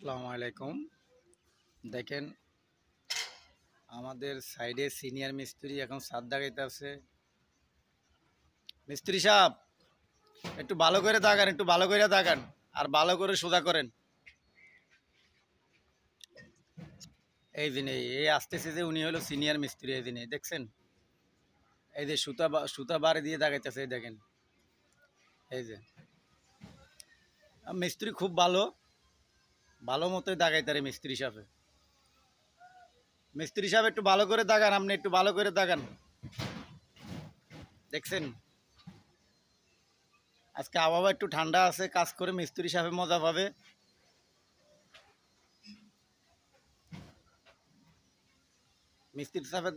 আসসালামু আলাইকুম। দেখেন আমাদের সাইডে সিনিয়র মিস্ত্রি এখন ছাদ দাগাইতেছে। মিস্ত্রি সাহেব একটু ভালো করে দাগান, একটু ভালো করে দাগান আর ভালো করে সোজা করেন। এই দিনে এই আসতেছে যে উনি হলো সিনিয়র মিস্ত্রি। এই দিনে দেখছেন এই যে সুতা বারে দিয়ে দাগাইতেছে। এই দেখেন এই যে মিস্ত্রি খুব ভালো ভালো মতোই দাগাইতারে মিস্ত্রি সাহেব। মিস্ত্রি সাহেব একটু ভালো করে দাগান, আপনি একটু ভালো করে দাগান। দেখছেন আজকে আবহাওয়া একটু ঠান্ডা আছে, কাজ করে মিস্ত্রি সাহেব মজা পাবে। মিস্ত্রি সাহেবের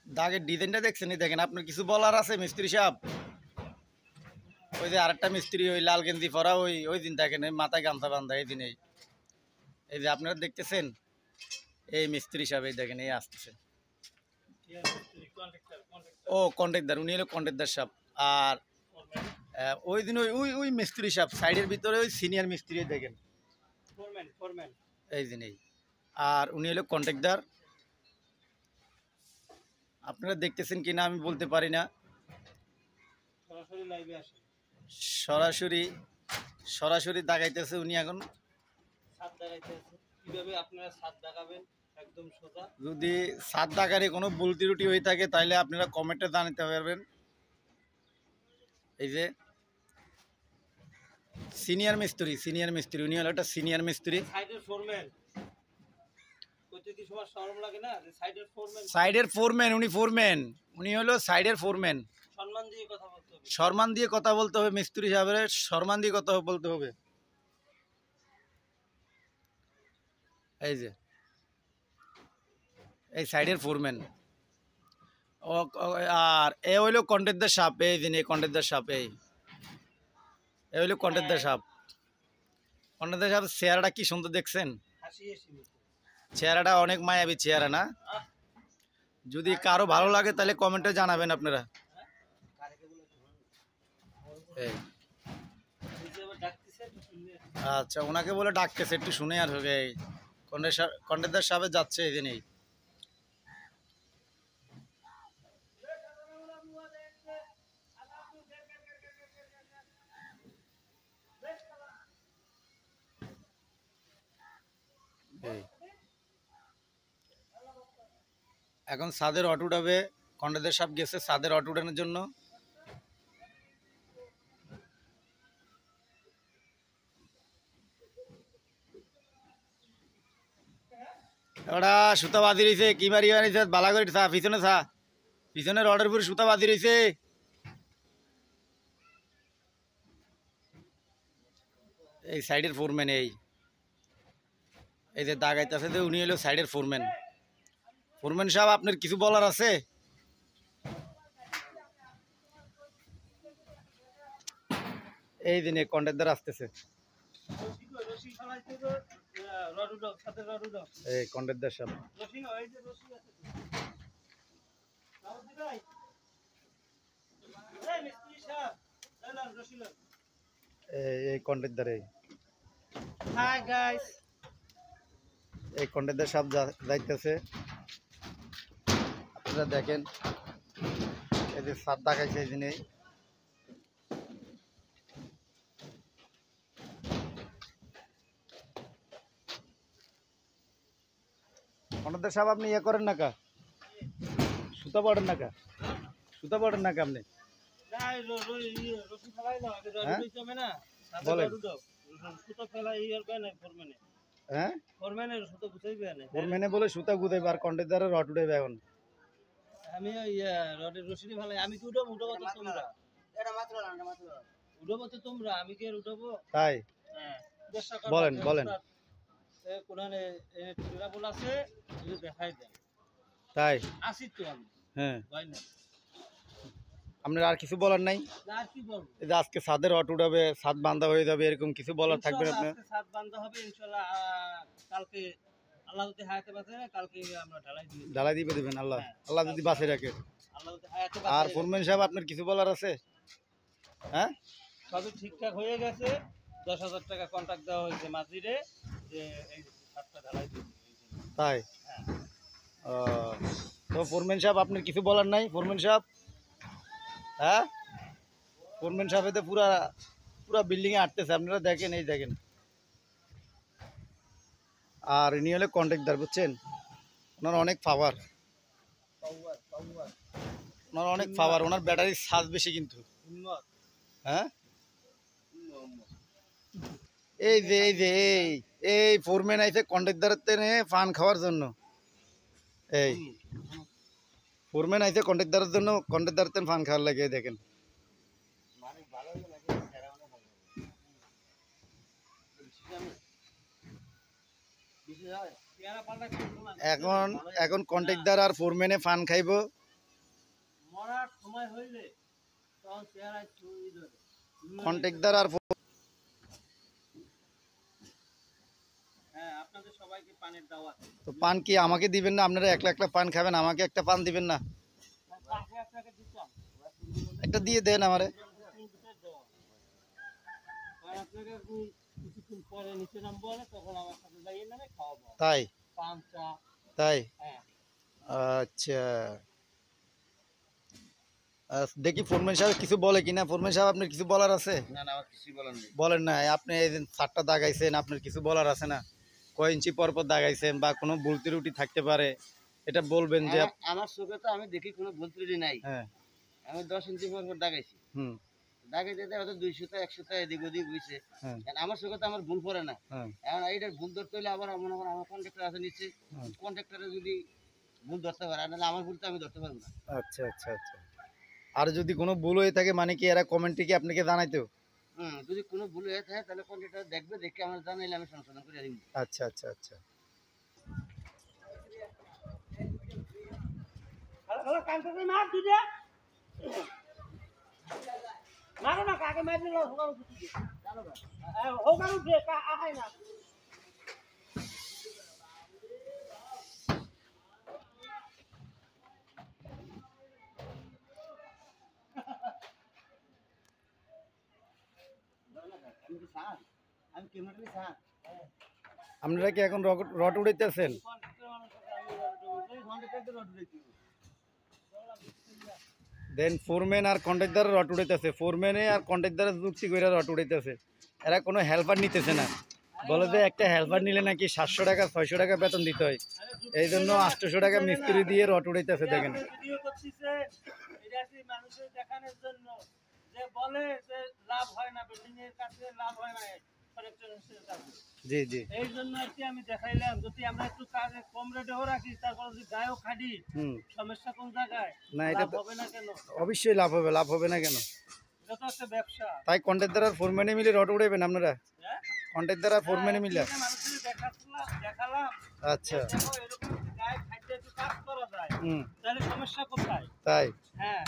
দাগের ডিজাইনটা দেখছেন? এই দেখেন, আপনার কিছু বলার আছে মিস্ত্রি সাহেব? ওই যে আরেকটা মিস্ত্রি ওই লাল গেঞ্জি পরা ওই ওই দিন দেখেন ওই মাথায় গামছা বান্ধা। এই দিন এই যে আপনারা দেখতেছেন এই মিস্ত্রি সাহেব এই দেখেন এই আসতেছে। ও কন্ট্রাক্টর, উনি হলো কন্ট্রাক্টর সাহেব। আর ওই দিন ওই ওই ওই মিস্ত্রি সাহেব সাইডের ভিতরে ওই সিনিয়র মিস্ত্রি দেখেন এই দিন আর উনি হলো কন্ট্রাক্টর। আপনারা দেখতেছেন কিনা আমি বলতে পারি না। সরাসরি সরাসরি দাগাইতেছে উনি এখন। যদি ছাদ দাগারে কোনো ভুল ত্রুটি হয়ে থাকে তাহলে আপনারা কমেন্টে জানাতে পারবেন। এই যে সিনিয়র মিস্ত্রি উনি হলো একটা সিনিয়র মিস্ত্রি। সাইডের ফোরম্যান, উনি হলো সাইডের ফোরম্যান। সম্মান দিয়ে কথা বলতে হবে মিস্ত্রি সাহেবের, সম্মান দিয়ে কথা বলতে হবে। এই যে এই সাইডের ফোরম্যান। আর এ হইলো কন্ট্রাক্টর সাহেব। এই দিন এই কন্ট্রাক্টর সাহেব এই হইলো কন্ট্রাক্টর সাহেব। কন্ট্রাক্টর সাহেব চেহারাটা কি সুন্দর দেখছেন? চেহারাটা অনেক মায়াবী চেহারা না? যদি কারো ভালো লাগে তাহলে কমেন্টে জানাবেন আপনারা। আচ্ছা, ওনাকে বলে ডাকতেছে, একটু শুনে আর হবে। কন্ট্রাক্টর সাহেব যাচ্ছে এই দিনেই। এখন ছাদের অটো উঠাবে। কন্ট্রাক্টর সাহেব গেছে ছাদের অটো উঠানোর জন্য। ওটা সুতা বাঁধি রয়েছে, কি মারি বানিয়েছে বালা করে থা, পিছনে থা, পিছনে রডের উপরে সুতা বাঁধি রয়েছে। এই সাইডের ফোরম্যান এই যে দাগাইতেছে যে উনি হলো সাইডের ফোরম্যান। ফোরম্যান সাহেব আপনার কিছু বলার আছে? এই দিনে কন্ট্রাক্টর আসতেছে। এই কন্ট্রাক্টর সাহেব এই কন্ট্রাক্টর এই কন্ট্রাক্টর সাহেব যাইতেছে। আপনারা দেখেন এই যে ছাদ দাগাইছে এই দিনে। কন্ট্রাক্টর সাহেব আপনি ইয়ে করেন না কা, সুতা পড়েন না কা, সুতা পড়েন না কা আপনি? ফোরম্যানে বলে সুতা গুদাইবে আর কন্ট্রাক্টরের রড উঠাইবে। এখন আমি রডের রশি ভালো, আমি কি উঠাবো? উঠাবো তো তোমরা, উঠাবো তো তোমরা, আমি কি আর উঠাবো? তাই বলেন বলেন। কোরআনে বল আছে, দেখাই দেন। তাই আসি তো আমি। হ্যাঁ, ভাই না আপনার আর কিছু বলার নাই? আর কি বলবো? এই যে আজকে ছাদের অটো উঠাবে, ছাদ বান্ধা হয়ে যাবে, এরকম কিছু বলার থাকবে না আপনার? ছাদ বান্ধা হবে ইনশাআল্লাহ। কালকে আল্লাহ যদি হায়াতে বাঁচে কালকে আমরা ঢালাই দিয়ে দেবেন। আল্লাহ আল্লাহ যদি বাঁচে রাখে। আল্লাহ যদি হায়াতে আর ফোরম্যান সাহেব আপনার কিছু বলার আছে? হ্যাঁ, সবই ঠিকঠাক হয়ে গেছে। 10,000 টাকা কন্ট্রাক্ট দেওয়া হয়েছে মাঝিরে। যে এই ছাদটা ঢালাই দিই এই জন্য। তাই হ্যাঁ তো ফোরম্যান সাহেব আপনার কিছু বলার নাই ফোরম্যান সাহেব? হ্যাঁ ফোরম্যান সাহেব তো পুরা পুরা বিল্ডিংয়ে আটতেছে, আপনারা দেখেন, এই দেখেন। আর ইনি হলে কন্ট্রাক্টর, বুঝছেন, ওনার অনেক পাওয়ার, ওনার অনেক পাওয়ার, ওনার ব্যাটারির চার্জ বেশি কিন্তু। হ্যাঁ এই ফোরম্যান আইছে কন্ট্রাক্টরের তেনে পান খাওয়ার জন্য। এই ফোরম্যান আইছে কন্ট্রাক্টরের জন্য, কন্ট্রাক্টরের তেন পান খাওয়ার লাগে, দেখেন। এখন এখন কন্ট্রাক্টর আর ফোরম্যানে পান খাইবো। মরার সময় হইলে তখন চেহারায় চুরি ধরে। কন্ট্রাক্টর আর হ্যাঁ আপনাদের সবাইকে পানের দাওয়াত। তো পান কি আমাকে দিবেন না? আপনারা একলা একলা পান খাবেন, আমাকে একটা পান দিবেন না? আপনাকে দিতাম একটা দিয়ে দেন আমারে। আপনাকে কিছুক্ষণ পরে নিচে নামবো তখন আমার সাথে যাইয়ে নেবে, খাওয়াবো। তাই পান চা। তাই হ্যাঁ আচ্ছা। দেখি ফোরম্যান সাহেব কিছু বলে কিনা। ফোরম্যান সাহেব আপনার কিছু বলার আছে? না না, আমার কিছুই বলার নেই। বলেন না, আপনি এই যে ছাদটা দাগাইছেন, আপনার কিছু বলার আছে না? কয় ইঞ্চি পর পর দাগাইছেন বা কোনো ভুল ত্রুটি থাকতে পারে, এটা বলবেন যে। আমার চোখে তো আমি দেখি কোনো ভুল ত্রুটি নাই। হ্যাঁ আমি 10 ইঞ্চি পর পর দাগাইছি। হুম দাগাইতে হয়তো 200টা 100টা এদিক ওদিক হয়েছে। হ্যাঁ আমার চোখে তো আমার ভুল পড়ে না। হ্যাঁ এখন এইটার ভুল ধরতে হলে আবার মনে করেন আমার কন্ট্রাক্টর আছে নিচে, কন্ট্রাক্টরে যদি ভুল ধরতে পারে, নাহলে আমার ভুল তো আমি ধরতে পারবো না। আচ্ছা আচ্ছা আচ্ছা। আর যদি কোনো ভুল হয়ে থাকে মানে কি এরা কমেন্টে কি আপনাকে জানাইতো? যদি কোনো ভুল হয়ে থাকে তাহলে কন্ট্রাক্টর দেখবে, দেখে আমার জানাইলে আমি সংশোধন করে দিব। আচ্ছা আচ্ছা আচ্ছা। মারো না, কাকে মারবে না, হোক আর উঠে আহাই না। আমি কেমন স্যার, আপনারা কি এখন রড উড়াইতেছেন? দেন ফোরম্যান আর কন্ট্রাক্টর রড উড়াইতেছে, ফোরম্যানে আর কন্ট্রাক্টরের যুক্তি করে রড উড়াইতেছে। এরা কোনো হেল্পার নিতেছে না, বলে যে একটা হেল্পার নিলে নাকি 700 টাকা 600 টাকা বেতন দিতে হয়, এই জন্য 800 টাকা মিস্ত্রি দিয়ে রড উড়াইতেছে। দেখেন মানুষের দেখানোর জন্য যে বলে যে লাভ হয় না, বিল্ডিং এর কাছে লাভ হয় না, জি জি, এই জন্য আর কি আমি দেখাইলাম। যদি আমরা একটু কাজে কম রেটেও রাখি, তারপর যদি গায়েও খাটি, সমস্যা কোন জায়গায়? না এটা হবে না কেন? অবশ্যই লাভ হবে, লাভ হবে না কেন? এটা তো একটা ব্যবসা। তাই কন্ট্রাক্টর আর ফোরম্যানে মিলে রড উড়াইবেন আপনারা? কন্ট্রাক্টর আর ফোরম্যানে মিলে? মানুষের দেখালাম। আচ্ছা দেখো এরকম গায়ে খাইতে একটু কাজ করা যায়, তাহলে সমস্যা কোথায়? তাই হ্যাঁ